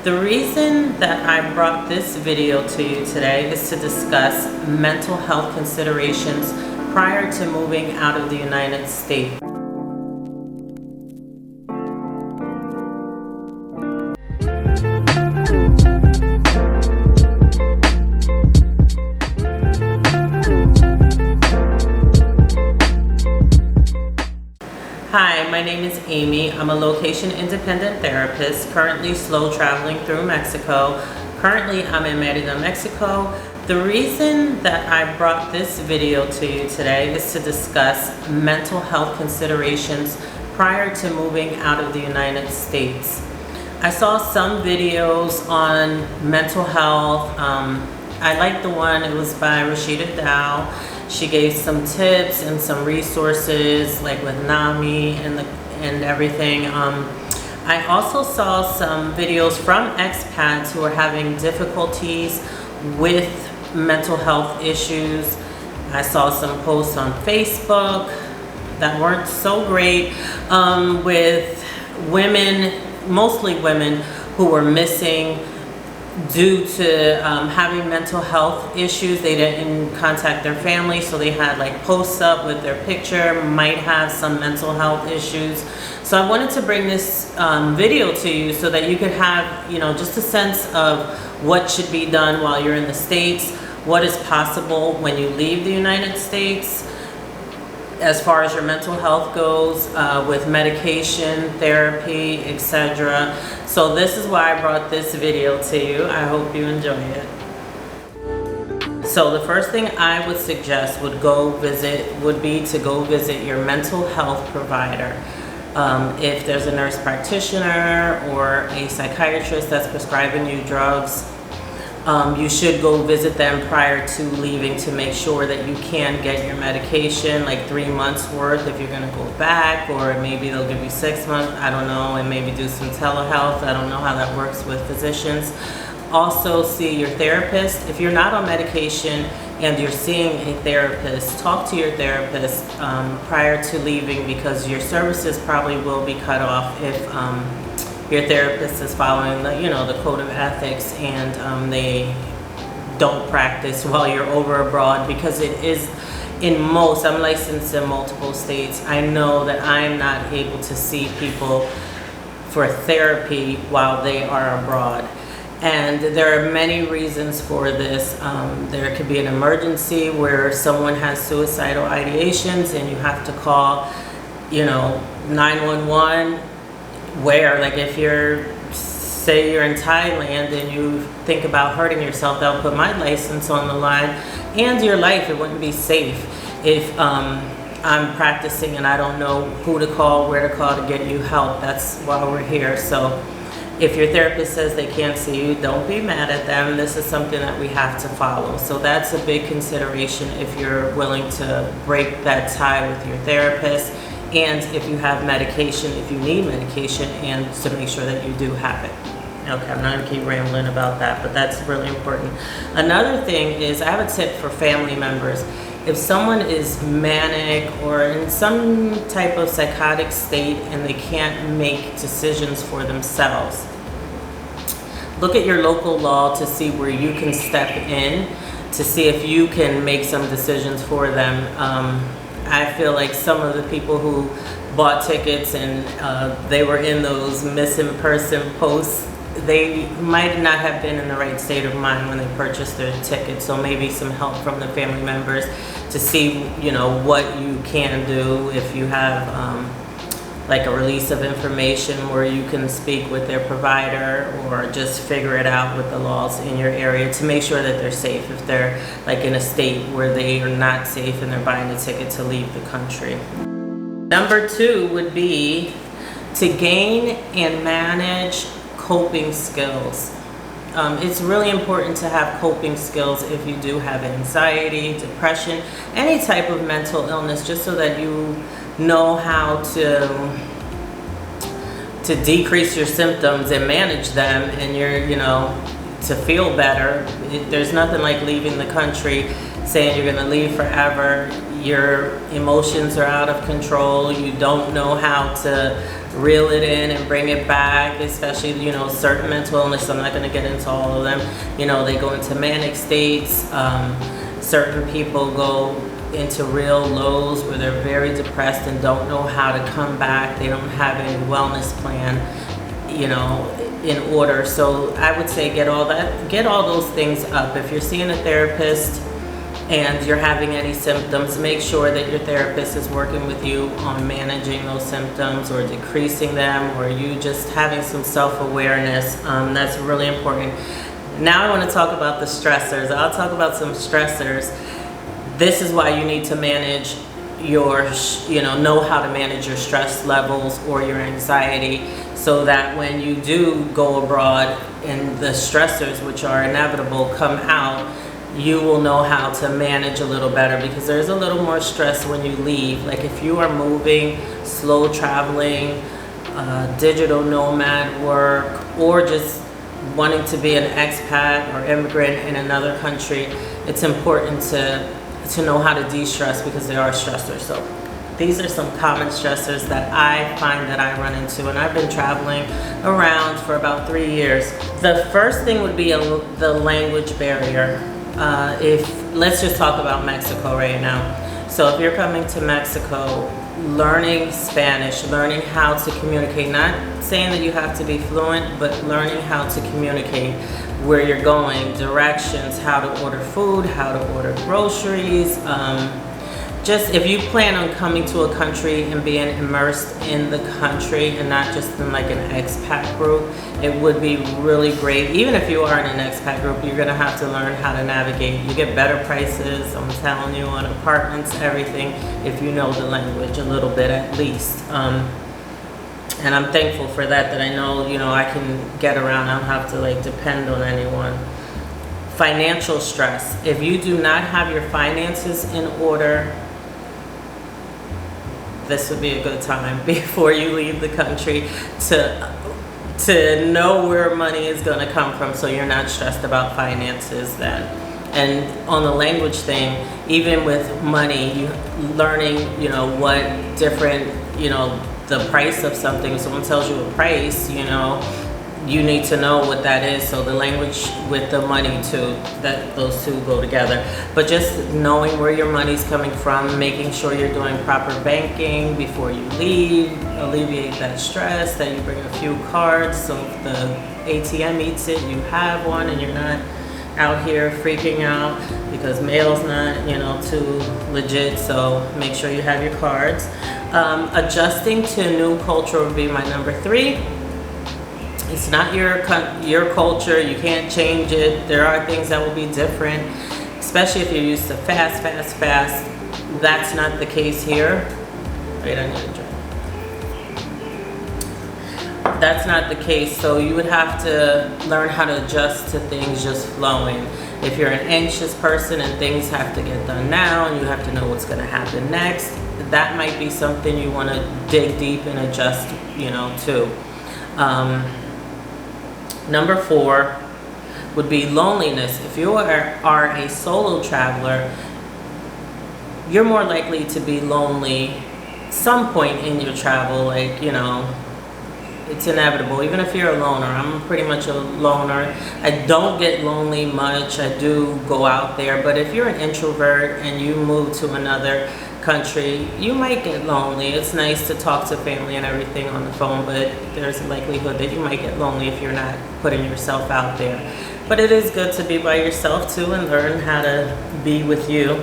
The reason that I brought this video to you today is to discuss mental health considerations prior to moving out of the United States. Hi, my name is Amy. I'm a location independent therapist, currently slow traveling through Mexico. Currently, I'm in Mérida, Mexico. The reason that I brought this video to you today is to discuss mental health considerations prior to moving out of the United States. I saw some videos on mental health. I liked the one, it was by Rashida Dow. She gave some tips and some resources like with NAMI and everything. I also saw some videos from expats who are having difficulties with mental health issues. I saw some posts on Facebook that weren't so great with women, mostly women, who were missing due to having mental health issues. They didn't contact their family, so they had like posts up with their picture, might have some mental health issues. So I wanted to bring this video to you so that you could have, just a sense of what should be done while you're in the States, what is possible when you leave the United States, as far as your mental health goes, with medication, therapy, etc. So this is why I brought this video to you. I hope you enjoy it. So the first thing I would suggest would be to go visit your mental health provider. If there's a nurse practitioner or a psychiatrist that's prescribing you drugs, you should go visit them prior to leaving to make sure that you can get your medication, like 3 months worth if you're going to go back, or maybe they'll give you 6 months, I don't know, and maybe do some telehealth. I don't know how that works with physicians. Also see your therapist. If you're not on medication and you're seeing a therapist, talk to your therapist prior to leaving, because your services probably will be cut off if your therapist is following the code of ethics and they don't practice while you're over abroad, because it is I'm licensed in multiple states. I know that I'm not able to see people for therapy while they are abroad. And there are many reasons for this. There could be an emergency where someone has suicidal ideations and you have to call 911. Where, like, if say you're in Thailand and you think about hurting yourself, that'll put my license on the line and your life. It wouldn't be safe if I'm practicing and I don't know who to call, where to call to get you help. That's why we're here. So if your therapist says they can't see you, don't be mad at them. This is something that we have to follow. So that's a big consideration if you're willing to break that tie with your therapist. And if you have medication, if you need medication, and to make sure that you do have it. Okay, I'm not going to keep rambling about that, but that's really important. Another thing is, I have a tip for family members. If someone is manic or in some type of psychotic state and they can't make decisions for themselves, look at your local law to see where you can step in, to see if you can make some decisions for them. I feel like some of the people who bought tickets and they were in those missing person posts, they might not have been in the right state of mind when they purchased their ticket. So maybe some help from the family members to see, what you can do if you have like a release of information where you can speak with their provider, or just figure it out with the laws in your area to make sure that they're safe if they're like in a state where they are not safe and they're buying a ticket to leave the country. Number 2 would be to gain and manage coping skills. It's really important to have coping skills if you do have anxiety, depression, any type of mental illness, just so that you know how to decrease your symptoms and manage them, and to feel better. There's nothing like leaving the country, saying you're going to leave forever. your emotions are out of control, you don't know how to reel it in and bring it back, especially, you know, certain mental illness. I'm not going to get into all of them. You know, they go into manic states. Certain people go into real lows where they're very depressed and don't know how to come back. They don't have any wellness plan, you know, in order. So I would say get all those things up. If you're seeing a therapist and you're having any symptoms, make sure that your therapist is working with you on managing those symptoms or decreasing them, or you just having some self-awareness. That's really important. Now I want to talk about the stressors. I'll talk about some stressors. This is why you need to manage your, know how to manage your stress levels or your anxiety, so that when you do go abroad and the stressors, which are inevitable, come out, you will know how to manage a little better, because there's a little more stress when you leave. Like if you are moving, slow traveling, digital nomad work, or just wanting to be an expat or immigrant in another country, it's important to know how to de-stress, because there are stressors. So these are some common stressors that I find that I run into, and I've been traveling around for about 3 years. The first thing would be the language barrier. Let's just talk about Mexico right now. So if you're coming to Mexico, learning Spanish, learning how to communicate, not saying that you have to be fluent, but learning how to communicate where you're going, directions, how to order food, how to order groceries. Just if you plan on coming to a country and being immersed in the country and not just in like an expat group, it would be really great. Even if you are in an expat group, you're gonna have to learn how to navigate. You get better prices, I'm telling you, on apartments, everything, if you know the language a little bit at least. And I'm thankful for that I know, I can get around. I don't have to like depend on anyone. Financial stress. If you do not have your finances in order, this would be a good time before you leave the country to know where money is going to come from, so you're not stressed about finances then. And on the language thing, even with money, you learning, what different, the price of something. If someone tells you a price, you need to know what that is. So the language with the money too, that those two go together. But just knowing where your money's coming from, making sure you're doing proper banking before you leave, alleviate that stress, that you bring a few cards, so if the ATM eats it, you have one and you're not out here freaking out because mail's not, too legit. So make sure you have your cards. Adjusting to a new culture would be my number 3. It's not your culture. You can't change it. There are things that will be different, especially if you're used to fast. That's not the case here. Wait, I need a drink. That's not the case. So you would have to learn how to adjust to things just flowing. If you're an anxious person and things have to get done now and you have to know what's going to happen next, that might be something you want to dig deep and adjust, to. Number 4 would be loneliness. If you are a solo traveler, you're more likely to be lonely some point in your travel. Like, it's inevitable. Even if you're a loner, I'm pretty much a loner. I don't get lonely much. I do go out there. But if you're an introvert and you move to another country, you might get lonely. It's nice to talk to family and everything on the phone, but there's a likelihood that you might get lonely if you're not putting yourself out there. But it is good to be by yourself too and learn how to be with you.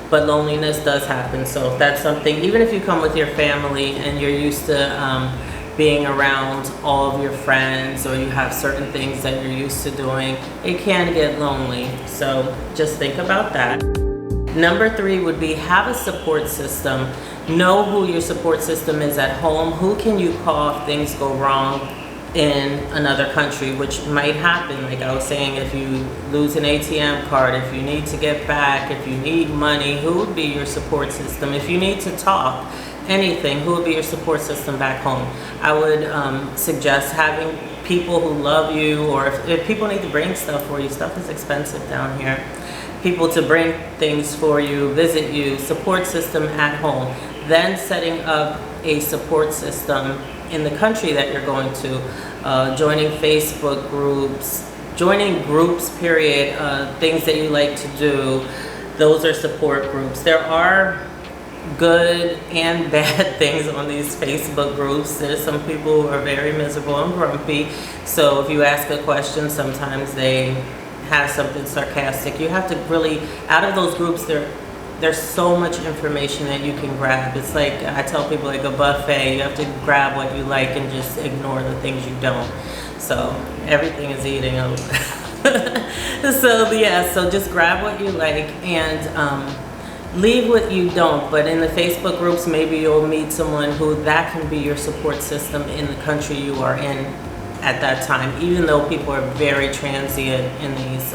But loneliness does happen. So if that's something, even if you come with your family and you're used to being around all of your friends, or you have certain things that you're used to doing, it can get lonely. So just think about that. Number 3 would be have a support system. Know who your support system is at home. Who can you call if things go wrong in another country, which might happen. Like I was saying, if you lose an ATM card, if you need to get back, if you need money, who would be your support system? If you need to talk, anything, who would be your support system back home? I would suggest having people who love you, or if people need to bring stuff for you. Stuff is expensive down here. People to bring things for you, visit you, support system at home. Then setting up a support system in the country that you're going to, joining Facebook groups, joining groups, period, things that you like to do. Those are support groups. There are good and bad things on these Facebook groups. There's some people who are very miserable and grumpy. So if you ask a question, sometimes they have something sarcastic. You have to really, out of those groups, there's so much information that you can grab. It's like, I tell people, like a buffet. You have to grab what you like and just ignore the things you don't. So everything is eating. So yeah, so just grab what you like and leave what you don't. But in the Facebook groups, maybe you'll meet someone who that can be your support system in the country you are in at that time, even though people are very transient in these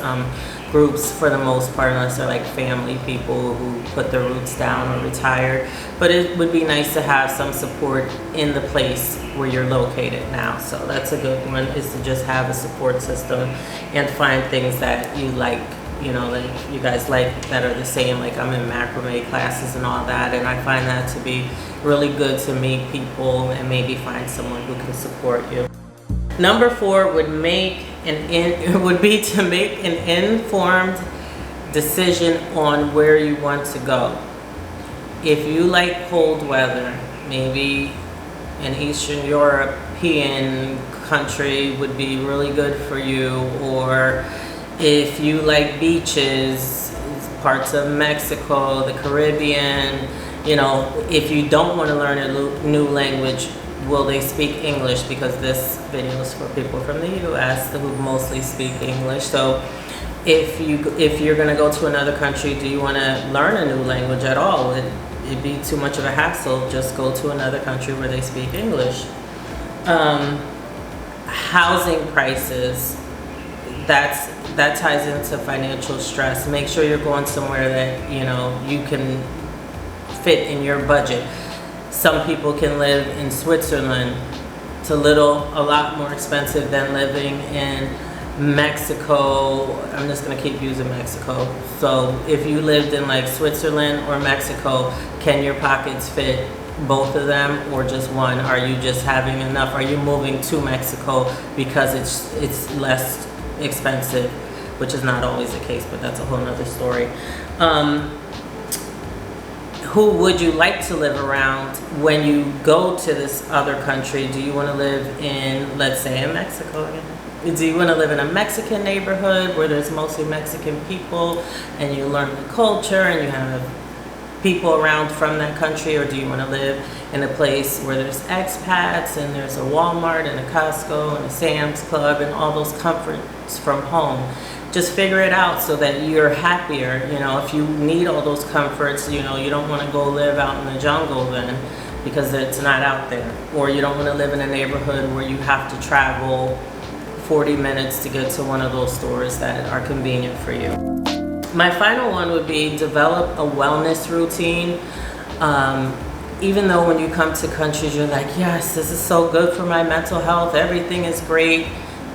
groups for the most part, unless they're like family people who put their roots down or retired. But it would be nice to have some support in the place where you're located now. So that's a good one, is to just have a support system and find things that you like, you know, that you guys like that are the same. Like I'm in macrame classes and all that, and I find that to be really good to meet people and maybe find someone who can support you. Number 4 would be to make an informed decision on where you want to go. If you like cold weather, maybe an Eastern European country would be really good for you, or if you like beaches, parts of Mexico, the Caribbean, you know, if you don't want to learn a new language, will they speak English? Because this video is for people from the US who mostly speak English. So if you're going to go to another country, do you want to learn a new language at all? It'd be too much of a hassle. Just go to another country where they speak English. Housing prices, that ties into financial stress. Make sure you're going somewhere that, you know, you can fit in your budget. Some people can live in Switzerland. It's a lot more expensive than living in Mexico. I'm just gonna keep using Mexico. So if you lived in like Switzerland or Mexico, can your pockets fit both of them or just one? Are you just having enough? Are you moving to Mexico because it's less expensive, which is not always the case, but that's a whole nother story. Who would you like to live around when you go to this other country? Do you want to live in, let's say in Mexico again? Do you want to live in a Mexican neighborhood where there's mostly Mexican people and you learn the culture and you have people around from that country? Or do you want to live in a place where there's expats and there's a Walmart and a Costco and a Sam's Club and all those comforts from home? Just figure it out so that you're happier. You know, if you need all those comforts, you know, you don't want to go live out in the jungle then, because it's not out there. Or you don't want to live in a neighborhood where you have to travel 40 minutes to get to one of those stores that are convenient for you. My final one would be develop a wellness routine. Even though when you come to countries, you're like, yes, this is so good for my mental health, everything is great.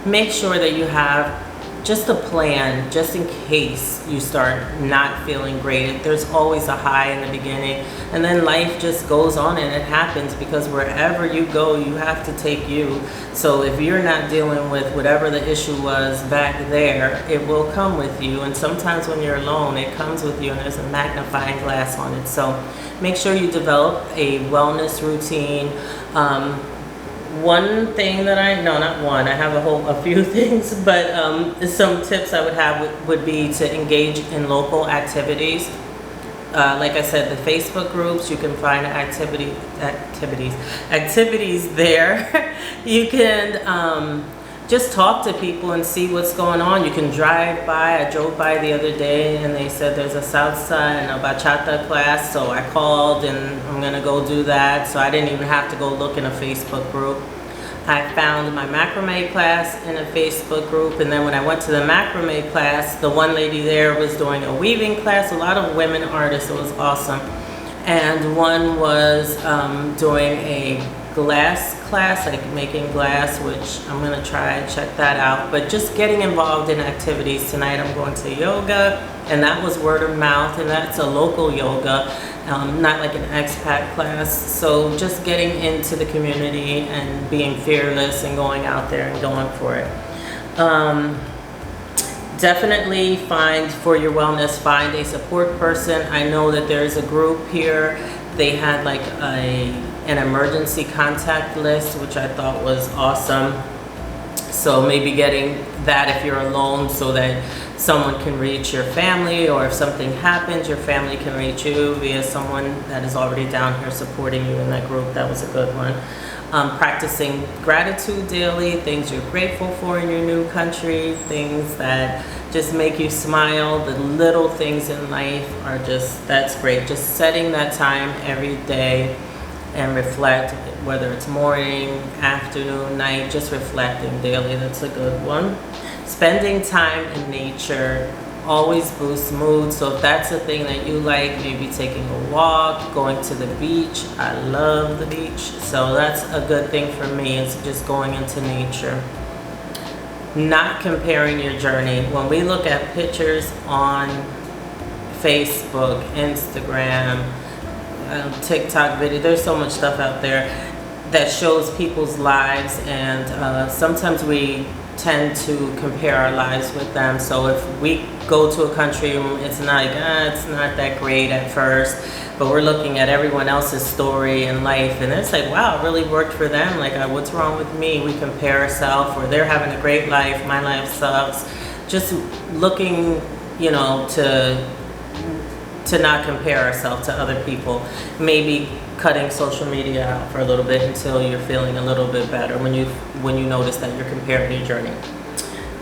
Make sure that you have just a plan, just in case you start not feeling great. There's always a high in the beginning, and then life just goes on and it happens, because wherever you go, you have to take you. So if you're not dealing with whatever the issue was back there, it will come with you. And sometimes when you're alone, it comes with you and there's a magnifying glass on it. So make sure you develop a wellness routine. One thing that I have a few things, but some tips I would have would be to engage in local activities. Like I said, the Facebook groups, you can find activities there. You can just talk to people and see what's going on. You can drive by. I drove by the other day and they said there's a salsa and a bachata class, so I called and I'm gonna go do that. So I didn't even have to go look in a Facebook group. I found my macrame class in a Facebook group, and then when I went to the macrame class, the one lady there was doing a weaving class, a lot of women artists, it was awesome. And one was doing a glass class, like making glass, which I'm gonna try and check that out. But just getting involved in activities. Tonight I'm going to yoga, and that was word of mouth, and that's a local yoga, not like an expat class. So just getting into the community and being fearless and going out there and going for it. Definitely find, for your wellness, find a support person. I know that there's a group here. They had like an emergency contact list, which I thought was awesome. So maybe getting that if you're alone, so that someone can reach your family, or if something happens, your family can reach you via someone that is already down here supporting you in that group. That was a good one. Practicing gratitude daily, things you're grateful for in your new country, things that just make you smile. The little things in life are just, that's great. Just setting that time every day and reflect, whether it's morning, afternoon, night, just reflecting daily. That's a good one. Spending time in nature always boosts mood. So if that's a thing that you like, maybe taking a walk, going to the beach. I love the beach, so that's a good thing for me, is just going into nature. Not comparing your journey. When we look at pictures on Facebook, Instagram, TikTok video, there's so much stuff out there that shows people's lives, and sometimes we tend to compare our lives with them. So if we go to a country, it's not like, it's not that great at first, but we're looking at everyone else's story and life, and it's like, wow, it really worked for them. Like, what's wrong with me? We compare ourselves, or they're having a great life, my life sucks. Just looking, you know, to not compare ourselves to other people. Maybe cutting social media out for a little bit until you're feeling a little bit better, when you notice that you're comparing your journey.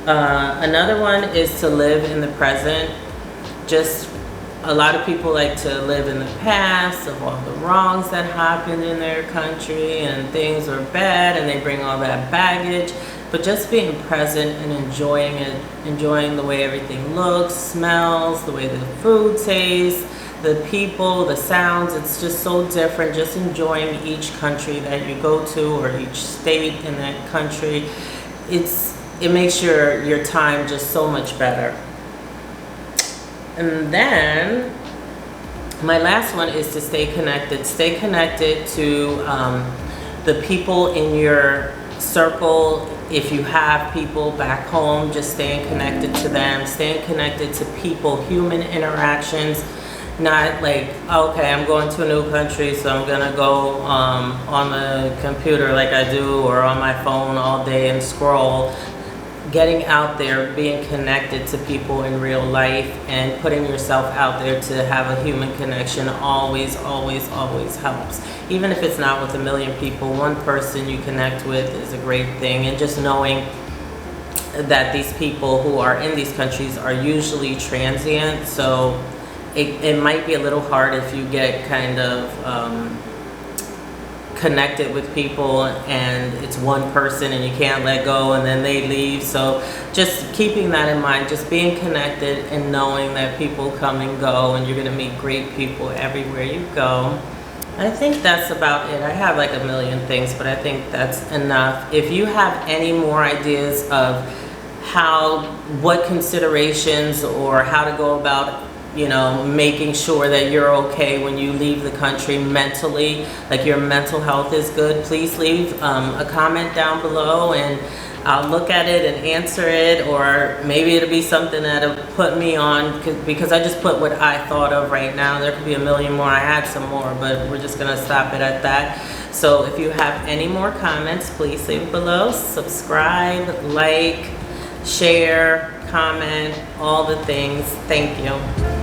Another one is to live in the present. Just, a lot of people like to live in the past of all the wrongs that happened in their country, and things are bad, and they bring all that baggage. But just being present and enjoying it, enjoying the way everything looks, smells, the way the food tastes, the people, the sounds, it's just so different. Just enjoying each country that you go to, or each state in that country. It makes your time just so much better. And then my last one is to stay connected. Stay connected to the people in your circle. If you have people back home, just staying connected to them, staying connected to people, human interactions. Not like, okay, I'm going to a new country, so I'm gonna go on the computer like I do, or on my phone all day and scroll. Getting out there, being connected to people in real life, and putting yourself out there to have a human connection always, always, always helps. Even if it's not with a million people, one person you connect with is a great thing. And just knowing that these people who are in these countries are usually transient, so it might be a little hard if you get kind of connected with people and it's one person and you can't let go, and then they leave. So just keeping that in mind, just being connected and knowing that people come and go, and you're going to meet great people everywhere you go. I think that's about it. I have like a million things, but I think that's enough. If you have any more ideas of what considerations, or how to go about, you know, making sure that you're okay when you leave the country mentally, like your mental health is good, please leave a comment down below, and I'll look at it and answer it. Or maybe it'll be something that'll put me on, because I just put what I thought of right now. There could be a million more. I had some more, but we're just gonna stop it at that. So if you have any more comments, please leave below. Subscribe, like, share, comment, all the things. Thank you.